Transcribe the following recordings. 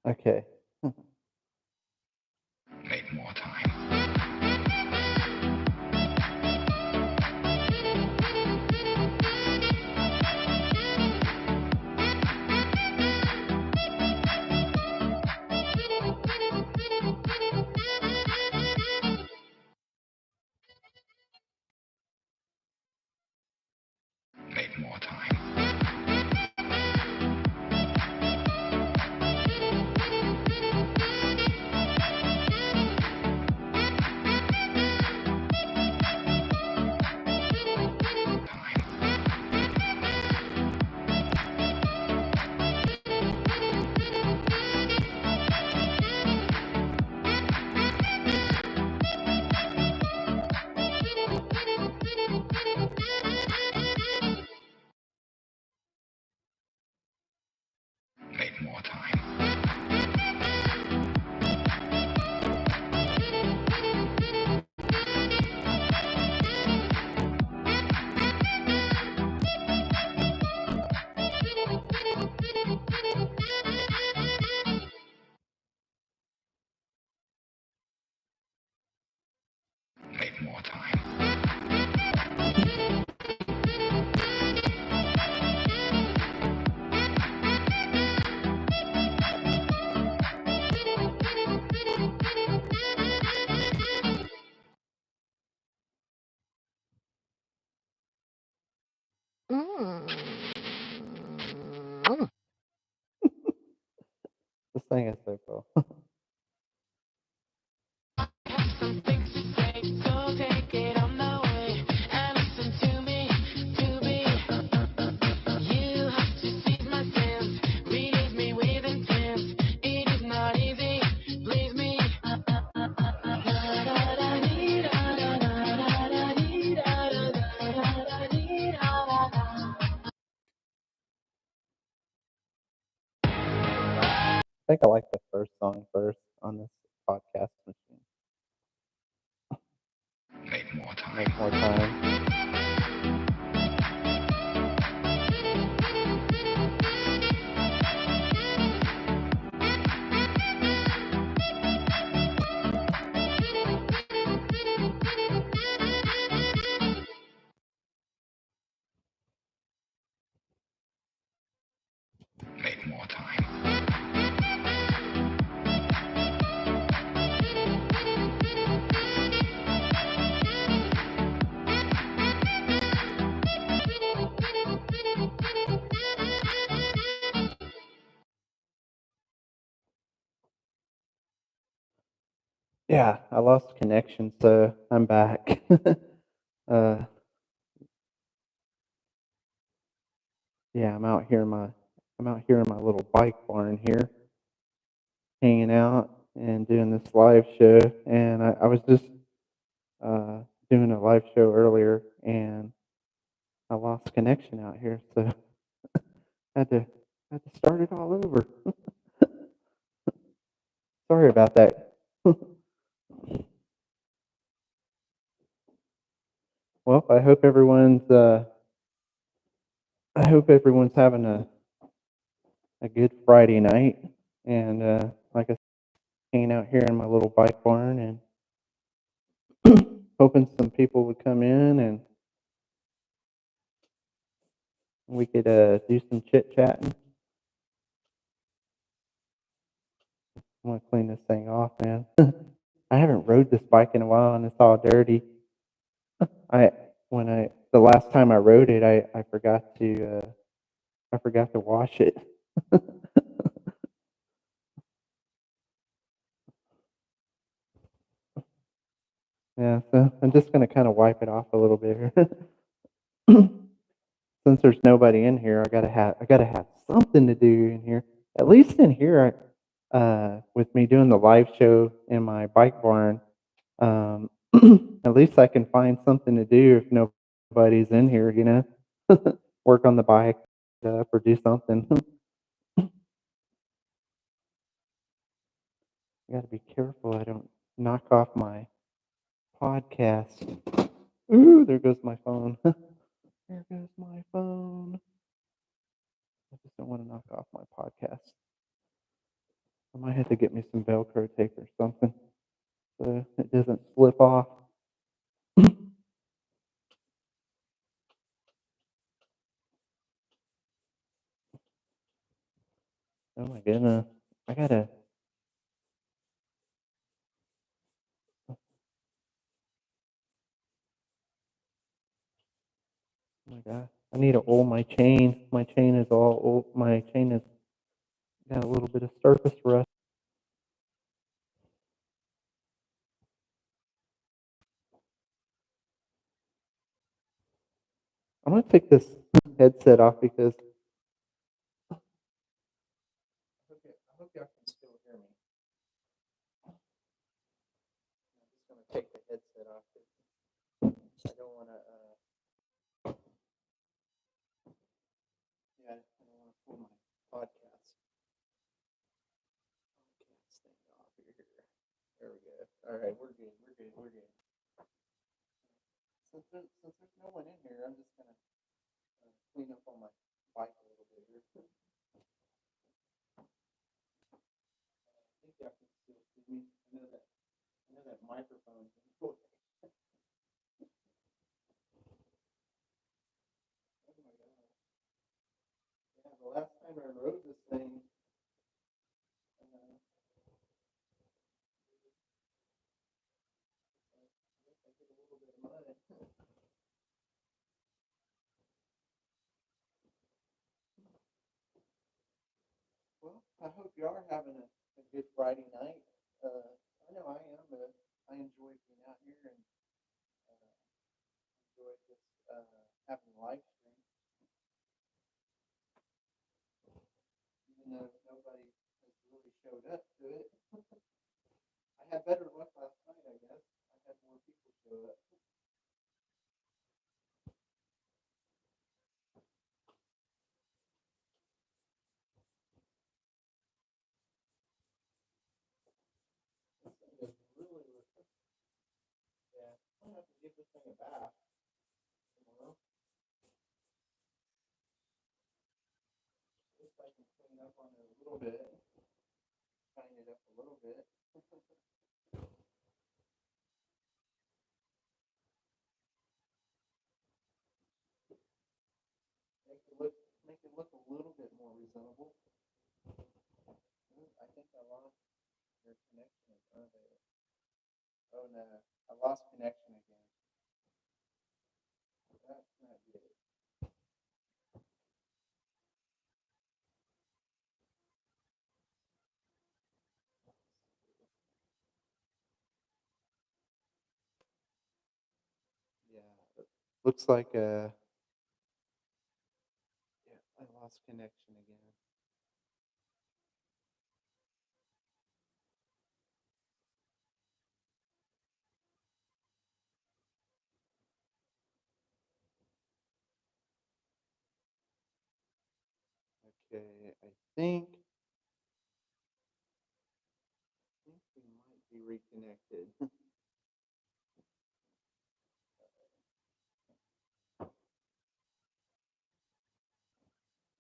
Okay. Make more time. Make more time. Make more time. Make more time. Mm. This thing is so cool. Something to say, so take it on the way and listen to me, to me. You have to seize my sense, release me with intent. It is not easy, please me. I think I like the first song first on this podcast machine. Make more time. Make more time. Make more time. Yeah, I lost connection, so I'm back. uh, yeah, I'm out here in my little bike barn here, hanging out and doing this live show. And I was just uh, doing a live show earlier, and I lost connection out here, so had to had to start it all over. Sorry about that. Well, I hope everyone's having a good Friday night, and like I said, hanging out here in my little bike barn and hoping some people would come in and we could do some chit chatting. I'm gonna clean this thing off, man. I haven't rode this bike in a while, and it's all dirty. I the last time I rode it, I forgot to wash it. Yeah, so I'm just gonna kind of wipe it off a little bit here. Since there's nobody in here, I gotta have something to do in here. At least in here, with me doing the live show in my bike barn, um, at least I can find something to do if nobody's in here. Work on the bike or do something. I gotta be careful I don't knock off my podcast. Ooh, there goes my phone. There goes my phone. I just don't want to knock off my podcast. I might have to get me some Velcro tape or something so it doesn't slip off. Oh my goodness. I gotta, oh my God. I need to oil my chain. My chain is all old. My chain has got a little bit of surface rust. I'm gonna take this headset off because I hope y'all can still hear me. I'm just gonna take the headset off. 'Cause I don't wanna, yeah, I don't wanna pull my podcast thing off here. There we go. All right, we're good. We're good. We're good. Since there's no one in here, I'm just gonna clean up on my bike a little bit here. I think y'all can still see me. I know that microphone's in the way. Oh my God. Yeah, the last time I rode this thing, I did a little bit of mud. Well, I hope y'all are having a good Friday night. I know I am, but I enjoy being out here and enjoy just having a live stream, even though nobody has really showed up to it. I had better luck last night, I guess. I had more people show up. This thing is really, yeah. I'm gonna have to give this thing a bath tomorrow. At least I can clean up on it a little bit, tighten it up a little bit. Make it look a little bit more reasonable. I think I lost your connection. Oh no, I lost connection again. That's not good. Yeah, looks like yeah, I lost connection again. Okay, I think we might be reconnected.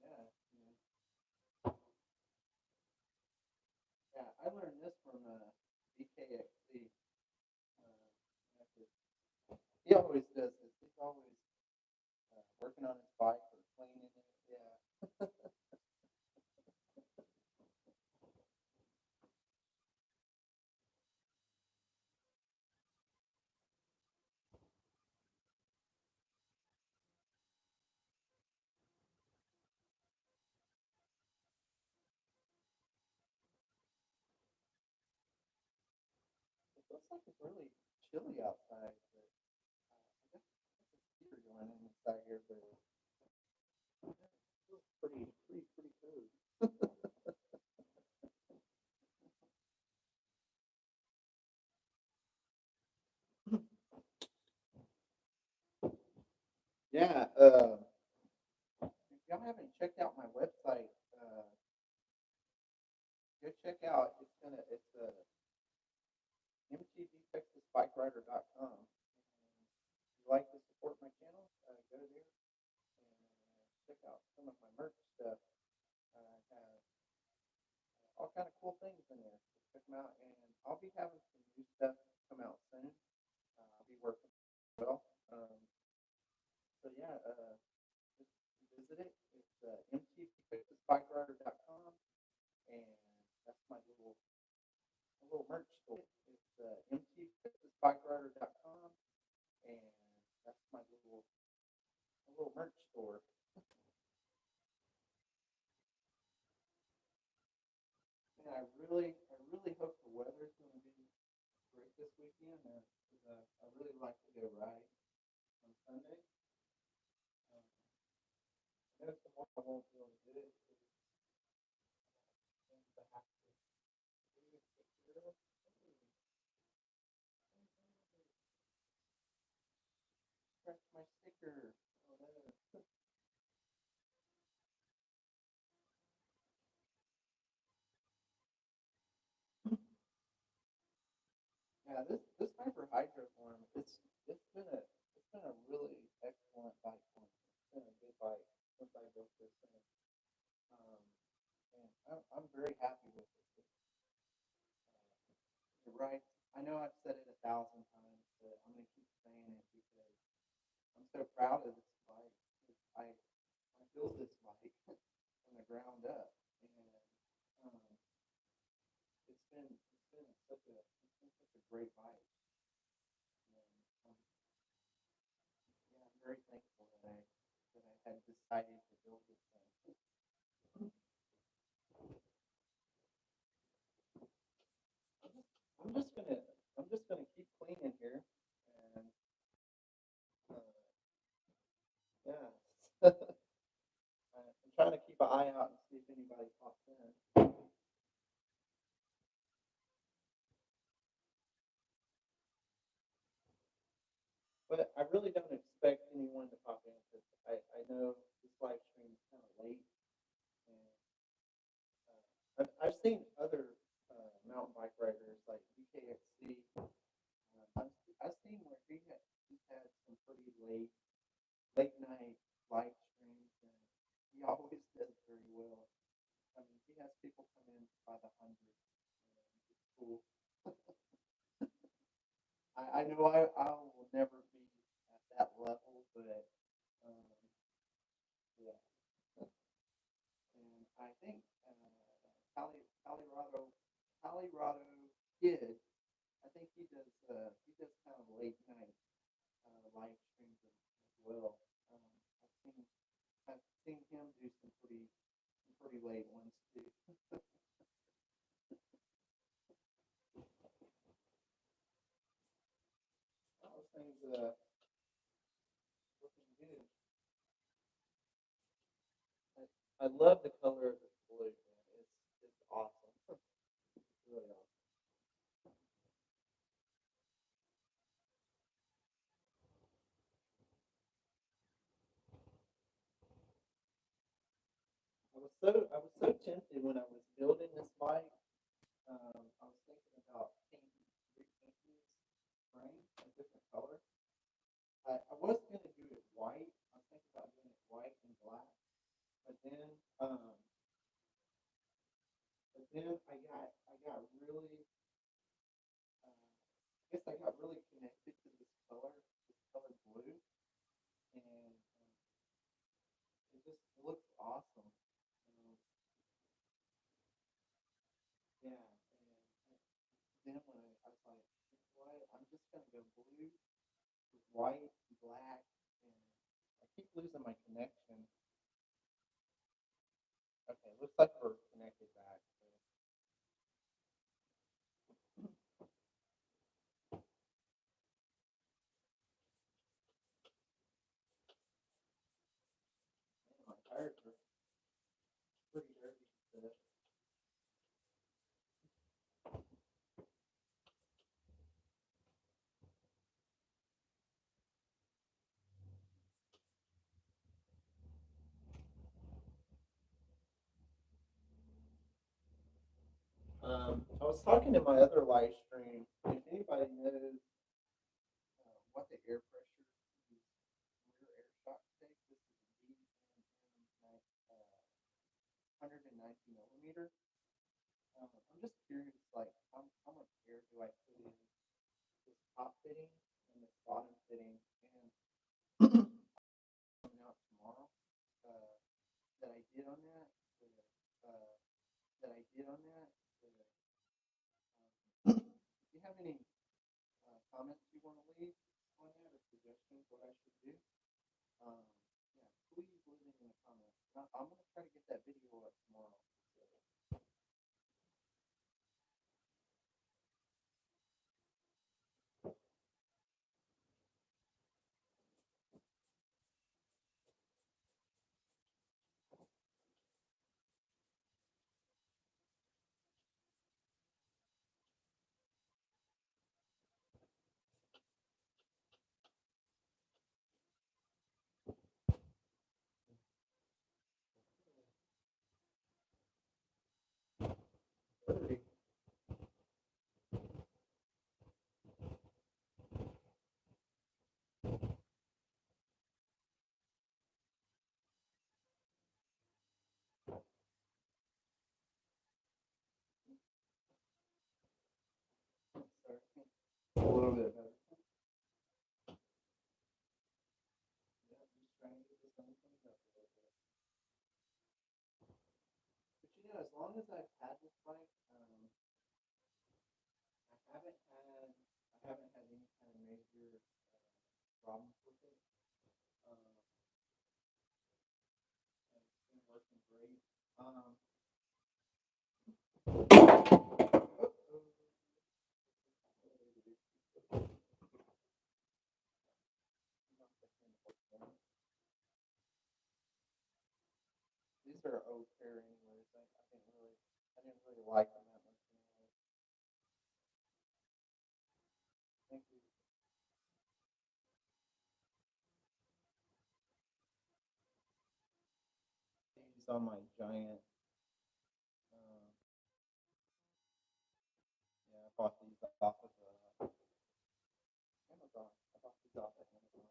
Yeah, yeah, I learned this from BKXC. He always does this. He's always working on his bike or cleaning it. Yeah. It looks like it's really chilly outside, but I guess it's heater going in inside here, but it feels pretty cold. Yeah, if y'all haven't checked out my website, go check out. It's mtgtexasbikerider.com. If you like to support my channel, go there and check out some of my merch stuff. I have all kind of cool things in there. So check them out, and I'll be having some new stuff come out soon. I'll be working well. So yeah, just visit it. It's mtpickusbikerider.com, and that's my little merch store. It's mtpickusbikerider.com, and that's my little merch store. And I really hope the weather's going to be great this weekend. Because I really like to go ride on Sunday. Um, I know tomorrow I won't be able to do it because things I have to do and take care of. Scratch my sticker. Oh no. Yeah, this hyperhydroform, it's been a really excellent bike for me. It's been a good bike since I built this thing. Um, and I'm very happy with it. You're right. I know I've said it 1,000 times, but I'm gonna keep saying it because I'm so proud of this bike. I built this bike from the ground up, and um, it's been such a great bike. And yeah, I'm very thankful that I had decided to build this thing. I'm just gonna I'm just gonna keep cleaning here, and uh, yeah, I'm trying to keep an eye out and see if anybody pops in. But I really don't expect anyone to pop in because I know this live stream is kind of late, and I've seen other mountain bike riders like BKXC. I've seen where he's had some pretty late night live streams, and he always does very well. I mean, he has people come in by the hundreds, and it's cool. I know I will never be at that level, but um, yeah. And I think Colorado Colorado Kid, I think he does kind of late night live streams as well. Um, I've seen I've seen him do some pretty late ones too. Those things looking good. I love the color of this blue, man. It's awesome. It's really awesome. I was so tempted when I was building this bike. I was thinking about repainting this frame a different color. I was gonna do it white. I was thinking about doing it white and black, but then um, but then I got really I guess I got really connected to this color blue, and it looks awesome. Um, yeah, and then when I was like, you know what, I'm just gonna go blue with white, black, and I keep losing my connection. Okay, looks like we're connected back. My tires are pretty dirty today. I was talking in my other live stream. If anybody knows what the air pressure these rear air shocks take, this is a DMM 190 millimeter. I'm just curious, like, how much air do I put in this top fitting and this bottom fitting, and coming out tomorrow, uh, that I did on that, uh, that I did on that. If you have any comments you want to leave on that or suggestions what I should do, um, yeah, please leave it in the comments. I'm gonna try to get that video up tomorrow. Sorry. A little bit better. Yeah, just trying to get this thing cleaned up a little bit. But you know, as long as I've had this bike, I haven't had any kind of major problems with it. And it's been working great. These are okay anyways. I didn't really like them that much anyway. Thank you. These on my giant. Yeah, I bought these off of Amazon. I bought these off of Amazon.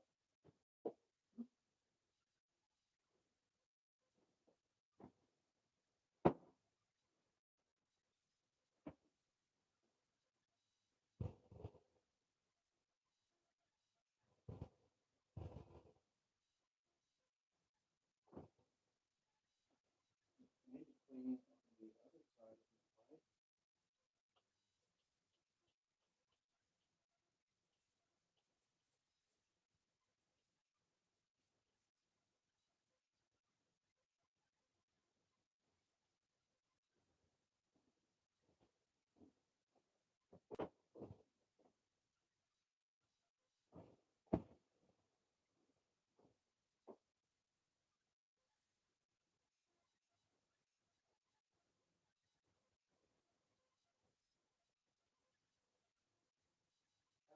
Maybe clean the other side of the bike.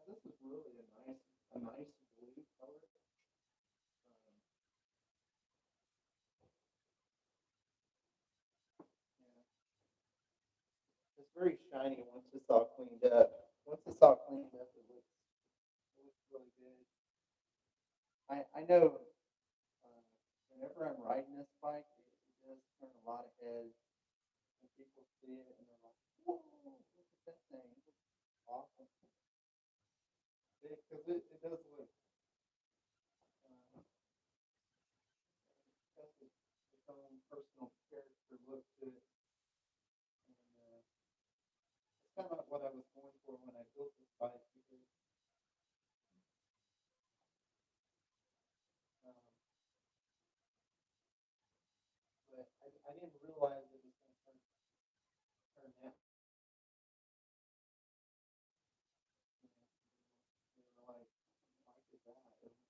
Now, this is really a nice blue color. Yeah. It's very shiny once it's all cleaned up. Once it's all cleaned up, it looks really good. I know whenever I'm riding this bike, it does turn a lot of heads, and people see it and they're like, "Whoa, look at that thing! It looks awesome." Because it does look, has its own personal character look to it, and it's kind of what I was going for when I built this bike because um, but I didn't realize it was going to turn that. Like is that? It was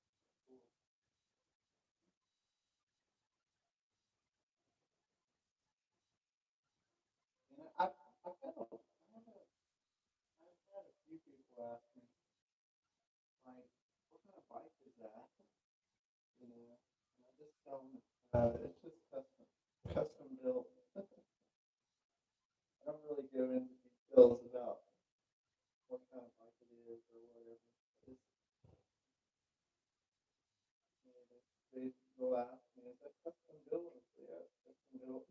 cool. And I've had a few people ask me like, what kind of bike is that? And I just tell them it's just custom built. I don't really go into details about what kind of bike it is or whatever. Just, they will ask me, is that custom built? I say, yeah, it's custom built.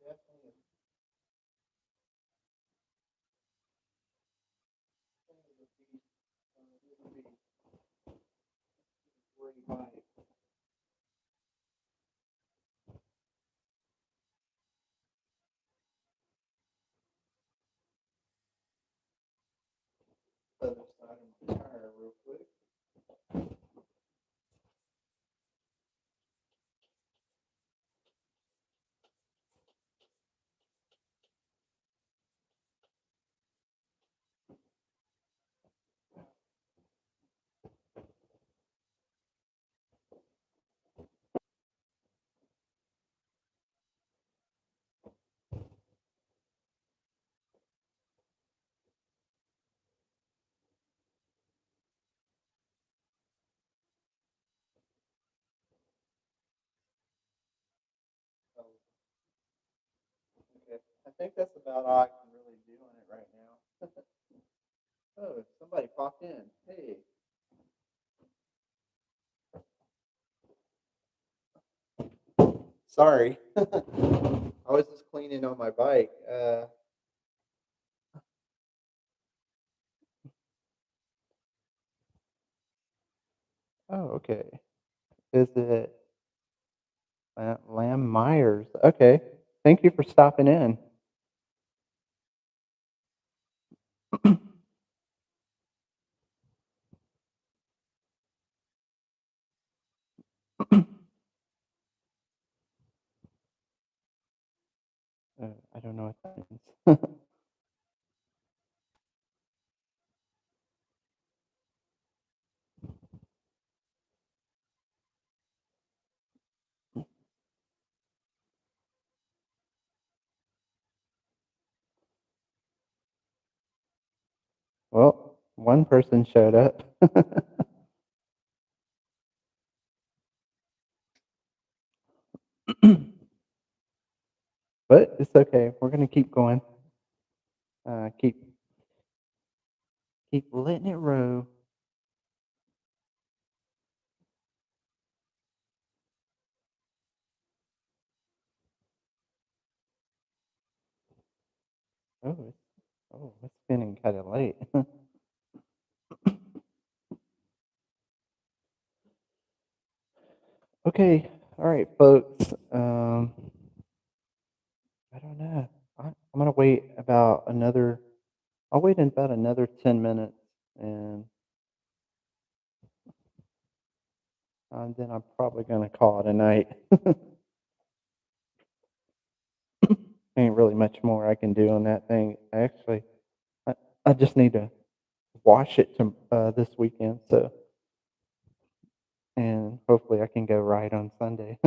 definitely great bike. Other side of my tire real quick. So, okay. I think that's about all I can really do on it right now. Oh, somebody popped in. Hey. Sorry. I was just cleaning on my bike. Oh, okay. Is it Lamb Myers? Okay. Thank you for stopping in. I don't know what that means. Well, one person showed up. But it's okay. We're gonna keep going. Keep letting it roll. Oh, it's getting kind of late. Okay, all right, folks. I don't know. I'm gonna wait about another. I'll wait in about another 10 minutes, and then I'm probably gonna call it a night. Ain't really much more I can do on that thing. Actually, I, I just need to wash it to this weekend. So, and hopefully I can go ride on Sunday.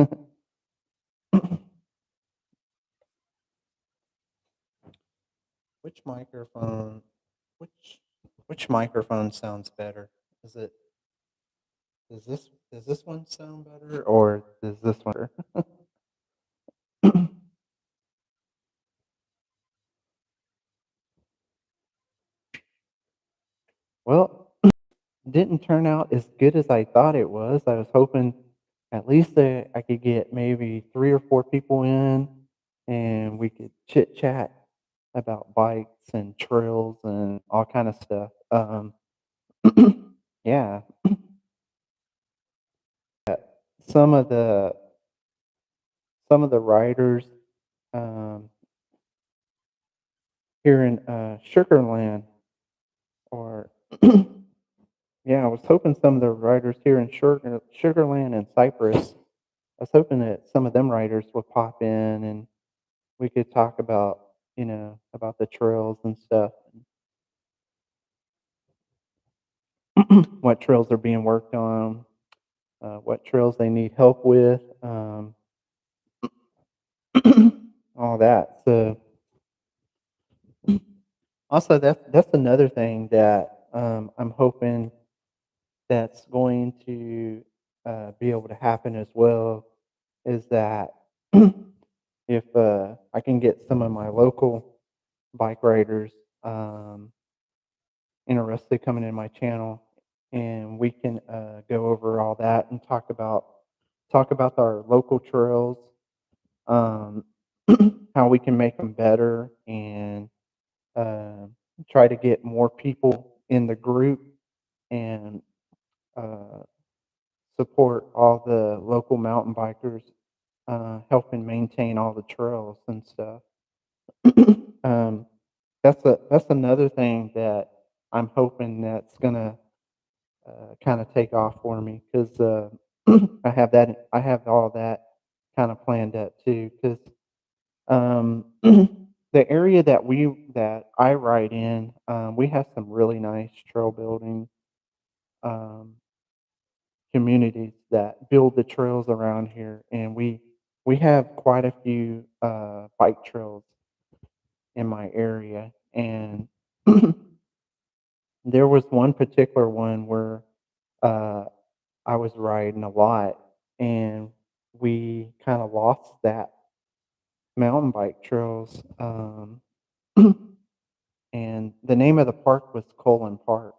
Which microphone? Which which microphone sounds better? Is it does this one sound better or does this one? Better? Well, didn't turn out as good as I thought it was. I was hoping at least I could get maybe 3 or 4 people in, and we could chit chat about bikes and trails and all kind of stuff. Yeah, some of the some of the riders um, here in Sugarland, or yeah, I was hoping some of the riders here in Sugarland and Cypress. I was hoping that some of them riders would pop in and we could talk about, about the trails and stuff, what trails are being worked on, what trails they need help with, all that. So also that's another thing that I'm hoping that's going to be able to happen as well is that if I can get some of my local bike riders um, interested coming in my channel, and we can go over all that and talk about our local trails. Um, how we can make them better and uh, try to get more people in the group and uh, support all the local mountain bikers, helping maintain all the trails and stuff. um, that's another thing that I'm hoping that's gonna kind of take off for me because I have all that kind of planned up too. Because the area that I ride in, we have some really nice trail building um, communities that build the trails around here, and we have quite a few bike trails in my area, and there was one particular one where uh, I was riding a lot, and we kind of lost that mountain bike trails. And the name of the park was Colin Park,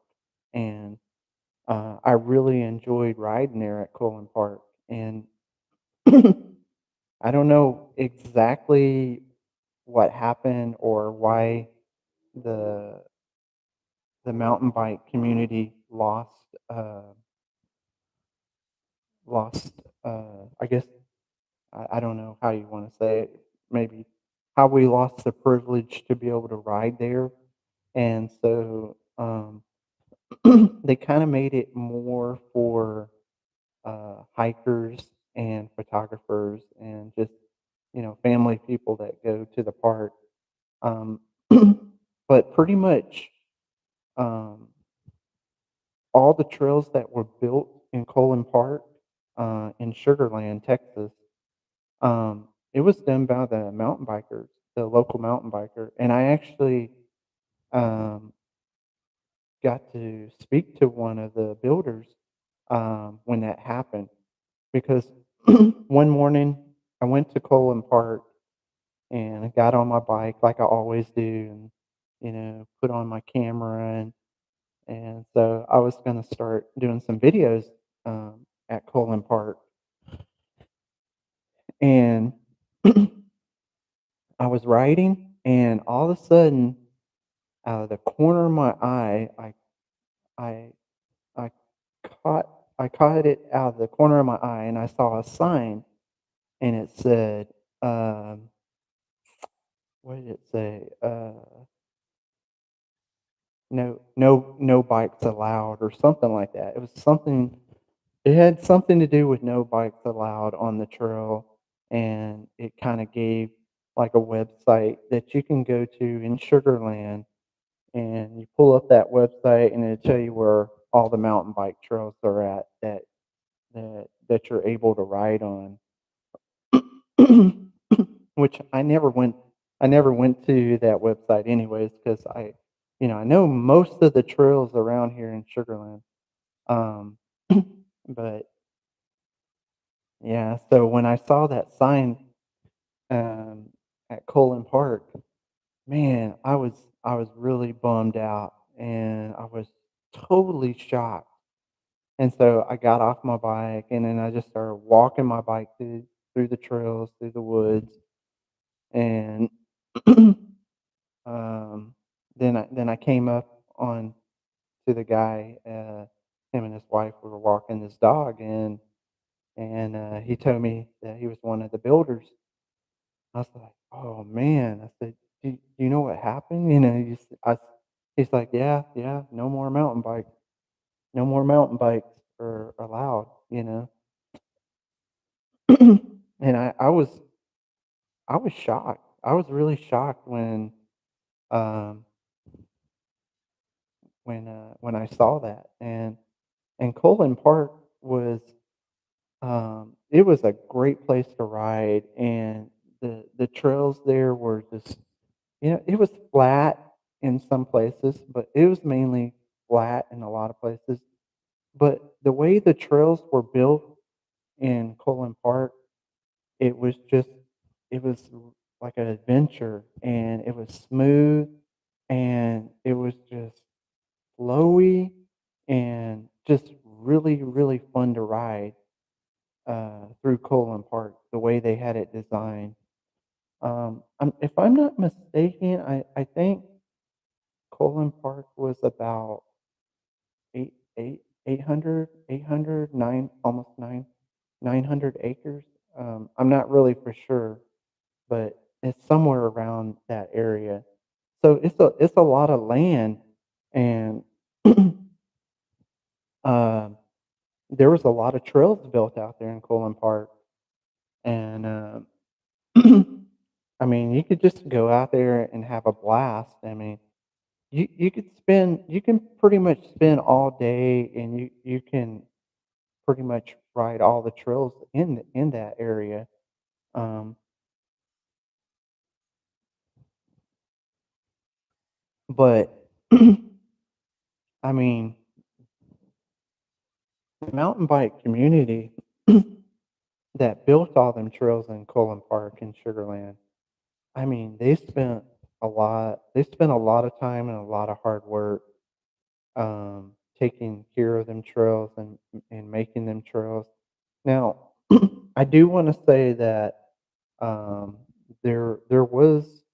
and I really enjoyed riding there at Colin Park. And I don't know exactly what happened or why the the mountain bike community lost. I guess I don't know how you want to say it. Maybe how we lost the privilege to be able to ride there, and so they kind of made it more for hikers and photographers and just family people that go to the park. Um, but pretty much um, all the trails that were built in Colin Park in Sugarland, Texas, it was done by the mountain bikers, the local mountain biker, and I actually um, got to speak to one of the builders when that happened because one morning I went to Colin Park and I got on my bike like I always do, and put on my camera and so I was gonna start doing some videos at Colin Park, and I was riding, and all of a sudden, out of the corner of my eye, I I caught I caught it out of the corner of my eye, and I saw a sign, and it said, what did it say? No bikes allowed or something like that. It was something it had something to do with no bikes allowed on the trail, and it kinda gave, like, a website that you can go to in Sugarland, and you pull up that website, and it'll tell you where all the mountain bike trails are at that you're able to ride on. Which I never went to that website anyways because I know most of the trails around here in Sugarland. Um, but yeah, so when I saw that sign um, at Colin Park, man, I was really bummed out and I was totally shocked. And so I got off my bike and then I just started walking my bike through the trails, through the woods, and um, then I came up on to the guy. Him and his wife were walking this dog, and he told me that he was one of the builders. I was like, "Oh man!" I said, "Do you know what happened?" He's like, "Yeah, yeah, no more mountain bikes are allowed." And I was shocked. I was really shocked um, when I saw that, and Colin Park was it was a great place to ride, and the trails there were just it was flat in some places, but it was mainly flat in a lot of places. But the way the trails were built in Colin Park, it was just it was like an adventure, and it was smooth, and it was just flowy, and just really, really fun to ride through Colin Park, the way they had it designed. If I'm not mistaken, I think Colin Park was about 800, 9, almost 900 acres. I'm not really for sure, but it's somewhere around that area. So it's a lot of land, and um, there was a lot of trails built out there in Colin Park, and I mean, you could just go out there and have a blast. I mean, you can pretty much spend all day, and you can pretty much ride all the trails in that area. Um, but I mean, the mountain bike community that built all them trails in Colin Park and Sugarland, I mean, they spent a lot of time and a lot of hard work taking care of them trails and making them trails. Now, I do want to say that um, there was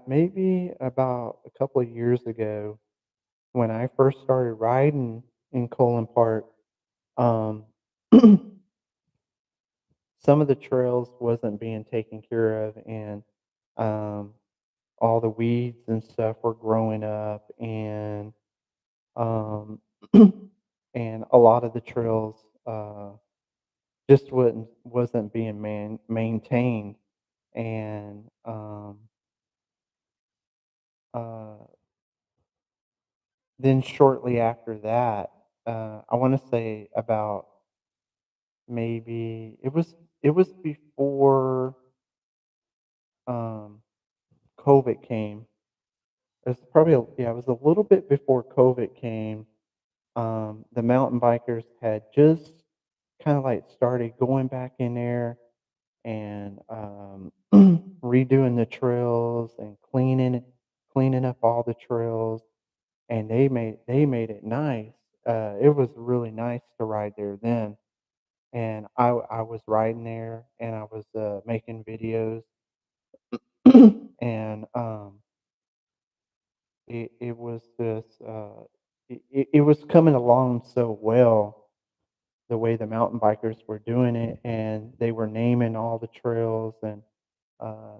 maybe about a couple of years ago when I first started riding in Colin Park. Um, some of the trails wasn't being taken care of, and um, all the weeds and stuff were growing up, and um, and a lot of the trails just wasn't being maintained, and uh, then shortly after that, I want to say about maybe it was before um, COVID came. It was probably yeah, it was a little bit before COVID came. The mountain bikers had just kind of like started going back in there and redoing the trails and cleaning up all the trails, and they made it nice. It was really nice to ride there then, and I was riding there and I was making videos, and it was just it was coming along so well the way the mountain bikers were doing it, and they were naming all the trails and uh,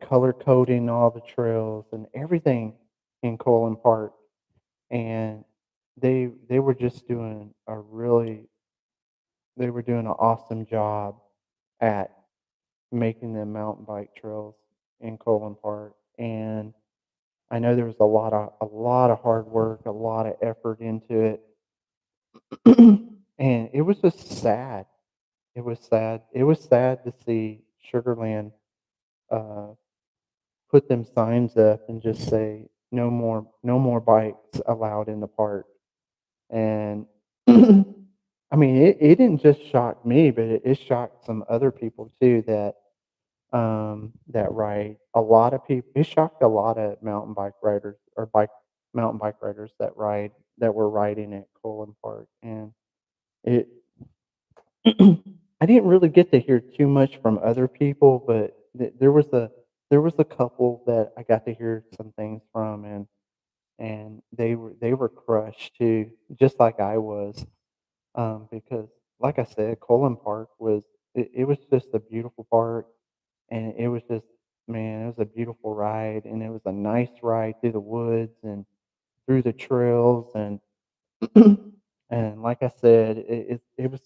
color coding all the trails and everything in Colin Park, and they were just doing a really they were doing an awesome job at making the mountain bike trails in Colin Park, and I know there was a lot of hard work, a lot of effort into it, and it was just sad. It was sad. It was sad to see Sugarland uh, put them signs up and just say no more bikes allowed in the park. And I mean, it didn't just shock me, but it shocked some other people too that ride. A lot of people. It shocked a lot of mountain bike riders or bike mountain bike riders that were riding at Colin Park, and it I didn't really get to hear too much from other people, but there was a couple that I got to hear some things from, and they were crushed too, just like I was, because like I said, Colin Park it was just a beautiful park, and it was just man, it was a beautiful ride, and it was a nice ride through the woods and through the trails, and and like I said, it was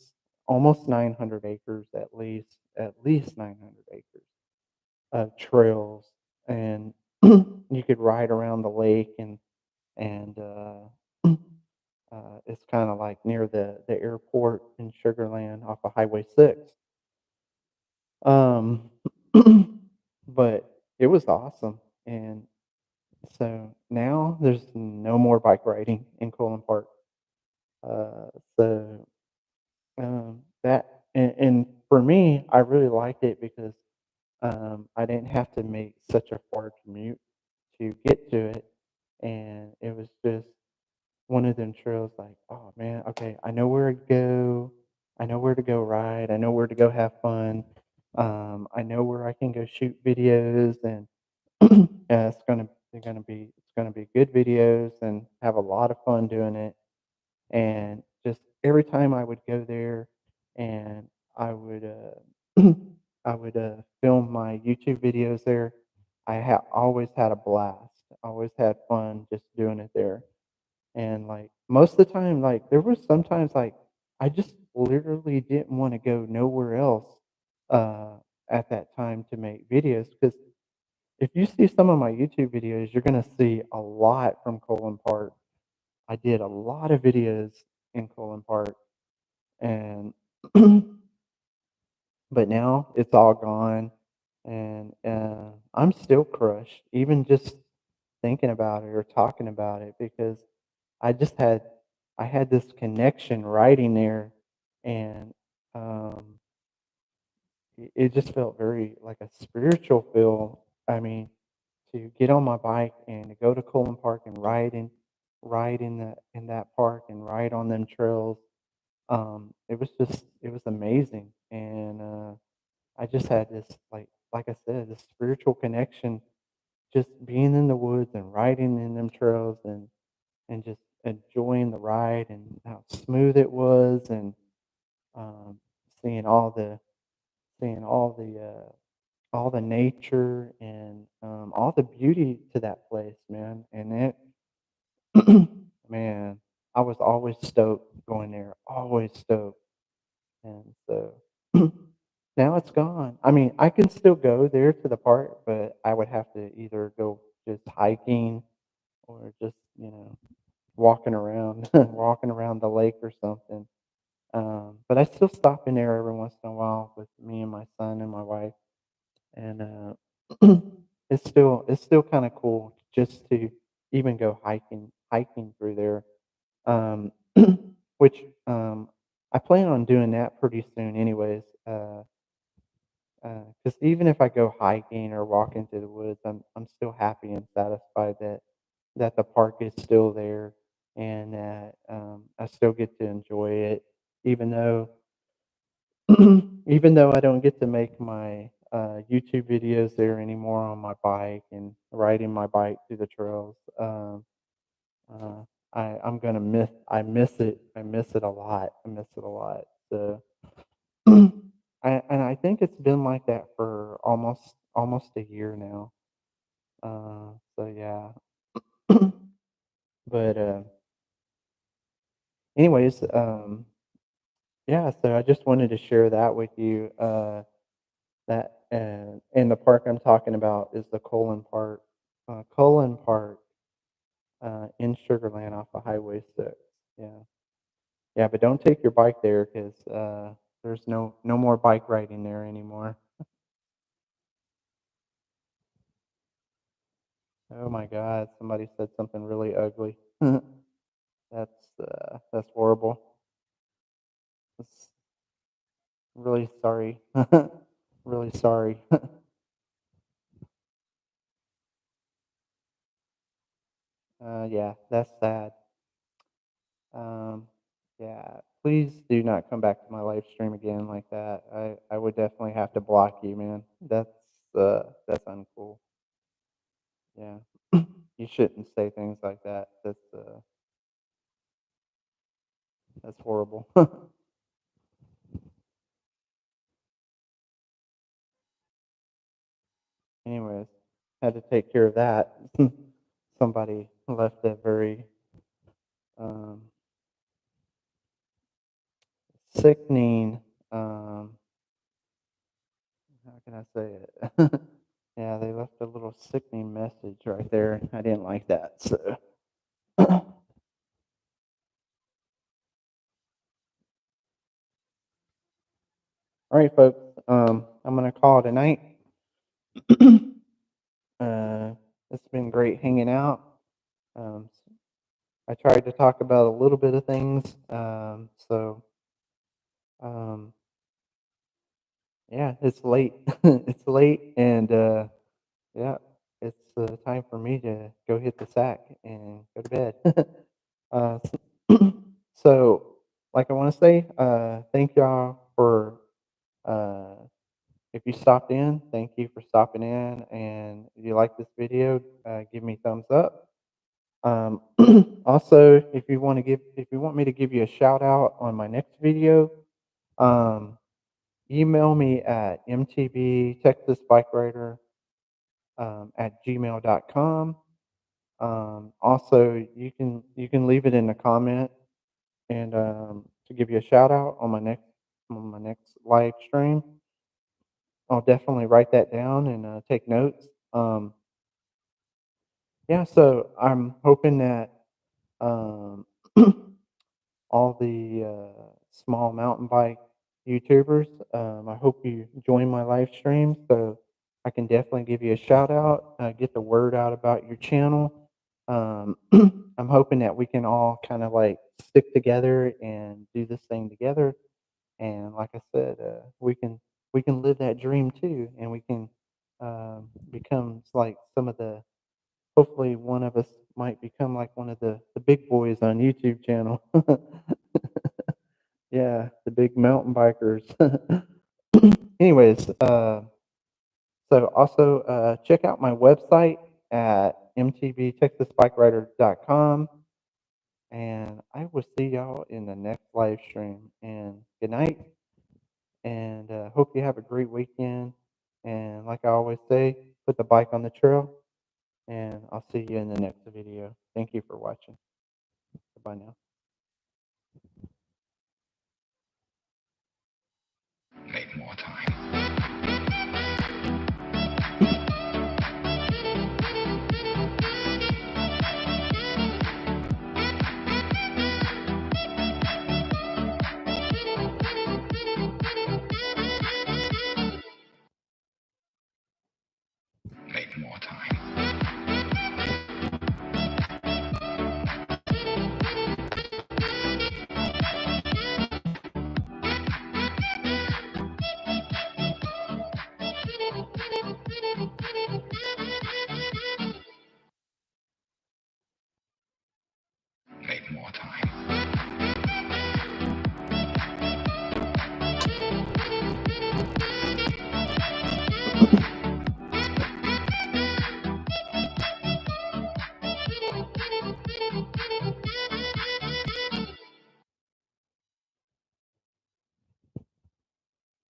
almost 900 acres at least 900 acres of trails, and you could ride around the lake and it's kind of like near the airport in Sugarland off of Highway 6. Um, but it was awesome, and so now there's no more bike riding in Colin Park. Uh, so and for me, I really liked it because I didn't have to make such a far commute to get to it, and it was just one of them trails. Like, oh man, okay, I know where to go. I know where to go ride. I know where to go have fun. I know where I can go shoot videos, and it's gonna be good videos, and have a lot of fun doing it. And just every time I would go there, and I would I would film my YouTube videos there, always had a blast. Always had fun just doing it there. And like most of the time, like there was sometimes like I just literally didn't want to go nowhere else uh, at that time to make videos, because if you see some of my YouTube videos, you're gonna see a lot from Colin Park. I did a lot of videos in Colin Park, and but now it's all gone, and I'm still crushed, even just thinking about it or talking about it, because I just had I had this connection writing there, and um, it just felt very like a spiritual feel. I mean, to get on my bike and to go to Colin Park and ride in that park and ride on them trails. It was amazing, and I just had this like I said, this spiritual connection, just being in the woods and riding in them trails, and just enjoying the ride and how smooth it was, and um, seeing all the seeing all the nature, and all the beauty to that place, man. And man, I was always stoked going there, always stoked. And so now it's gone. I mean, I can still go there to the park, but I would have to either go just hiking, or just, walking around, walking around the lake or something. But I still stop in there every once in a while with me and my son and my wife, and it's still kind of cool just to even go hiking through there. Um, which I plan on doing that pretty soon, anyways. Because even if I go hiking or walk into the woods, I'm still happy and satisfied that the park is still there, and that I still get to enjoy it, even though even though I don't get to make my YouTube videos there anymore on my bike and riding my bike through the trails. Uh, I miss it. I miss it a lot. I miss it a lot. So and I think it's been like that for almost a year now. So yeah. But anyways, yeah. So I just wanted to share that with you. That and the park I'm talking about is the Cullen Park in Sugarland off of Highway 6. Yeah, yeah. But don't take your bike there, because there's no more bike riding there anymore. Oh my God! Somebody said something really ugly. That's horrible. That's really sorry. Really sorry. Yeah, that's sad. Um, yeah, please do not come back to my live stream again like that. I would definitely have to block you, man. That's uncool. Yeah, you shouldn't say things like that. That's horrible. Anyways, had to take care of that. Somebody left a very um, sickening. Um, how can I say it? Yeah, they left a little sickening message right there. I didn't like that. So, all right, folks. I'm gonna call it a night. uh, it's been great hanging out. Um, I tried to talk about a little bit of things. Um, yeah, it's late. It's late, and yeah, it's time for me to go hit the sack and go to bed. uh, so, like I want to say, thank y'all for uh, if you stopped in, thank you for stopping in. And if you like this video, give me thumbs up. Um, also, if you want me to give you a shout out on my next video, um, email me at mtbtexasbikerider at gmail.com. Also, you can leave it in the comment and to give you a shout out on my next live stream. I'll definitely write that down and take notes. Yeah, so I'm hoping that um, all the small mountain bike YouTubers, I hope you join my live stream so I can definitely give you a shout out, get the word out about your channel. I'm hoping that we can all kind of like stick together and do this thing together. And like I said, we can live that dream too, and we can become like some of the. Hopefully, one of us might become like one of the big boys on YouTube channel. Yeah, the big mountain bikers. Anyways, so also check out my website at mtbtexasbikerider.com, and I will see y'all in the next live stream. And good night, and hope you have a great weekend. And like I always say, put the bike on the trail, and I'll see you in the next video. Thank you for watching. Bye now. Make more time.